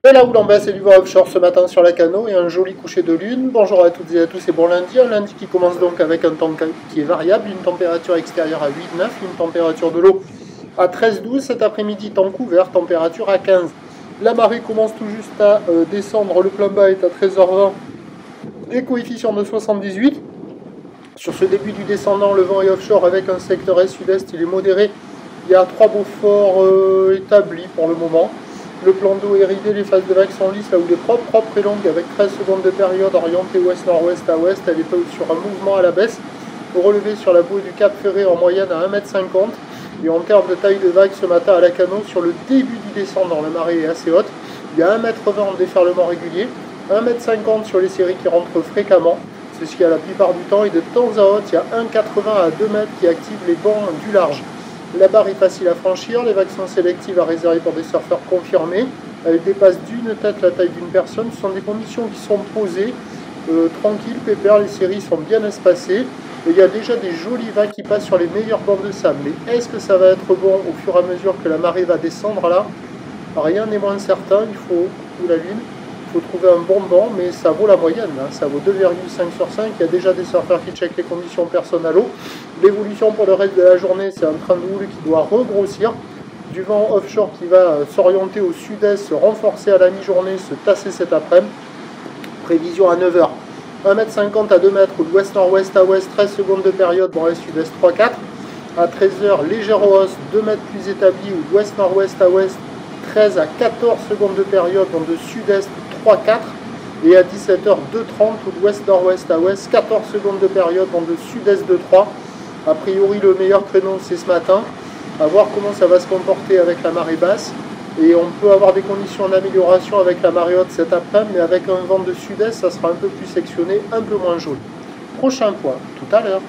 Et la houle en baisse et du vent offshore ce matin sur la Cano et un joli coucher de lune. Bonjour à toutes et à tous et bon lundi. Un lundi qui commence donc avec un temps qui est variable, une température extérieure à 8-9, une température de l'eau à 13-12. Cet après-midi, temps couvert, température à 15. La marée commence tout juste à descendre, le plein bas est à 13h20 et coefficient de 78. Sur ce début du descendant, le vent est offshore avec un secteur est-sud-est, il est modéré. Il y a 3 Beaufort établis pour le moment. Le plan d'eau est ridé, les phases de vagues sont lisses, la houle est propre et longue avec 13 secondes de période orientée ouest-nord-ouest à ouest. Elle est sur un mouvement à la baisse, relevé sur la bouée du Cap Ferré en moyenne à 1,50 m. Et en termes de taille de vague ce matin à la Cano, sur le début du descendant, la marée est assez haute. Il y a 1,20 m en déferlement régulier, 1,50 m sur les séries qui rentrent fréquemment. C'est ce qu'il y a la plupart du temps. Et de temps à autre, il y a 1,80 à 2 m qui active les bancs du large. La barre est facile à franchir, les vagues sont sélectives à réserver pour des surfeurs confirmés. Elles dépassent d'une tête la taille d'une personne. Ce sont des conditions qui sont posées, tranquilles, pépères, les séries sont bien espacées. Et il y a déjà des jolies vagues qui passent sur les meilleurs bancs de sable. Mais est-ce que ça va être bon au fur et à mesure que la marée va descendre là? Rien n'est moins certain, il faut, ou la lune, il faut trouver un bon banc, mais ça vaut la moyenne, hein. Ça vaut 2,5 sur 5, il y a déjà des surfeurs qui checkent les conditions personnes à l'eau. L'évolution pour le reste de la journée, c'est un train de houle qui doit regrossir, du vent offshore qui va s'orienter au sud-est, se renforcer à la mi-journée, se tasser cet après-midi. Prévision à 9h, 1,50 m à 2 m, ou de ouest-nord-ouest à ouest, 13 secondes de période, bon est-sud-est 3-4. À 13h, légère hausse, 2 m plus établi, ou de ouest-nord-ouest à ouest, 13 à 14 secondes de période, vent de sud-est 3-4. Et à 17h, 2,30 ou de ouest-nord-ouest à ouest, 14 secondes de période, vent de sud-est 2-3. A priori, le meilleur créneau, c'est ce matin. À voir comment ça va se comporter avec la marée basse. Et on peut avoir des conditions d'amélioration avec la marée haute cet après-midi, mais avec un vent de sud-est, ça sera un peu plus sectionné, un peu moins jaune. Prochain point, tout à l'heure.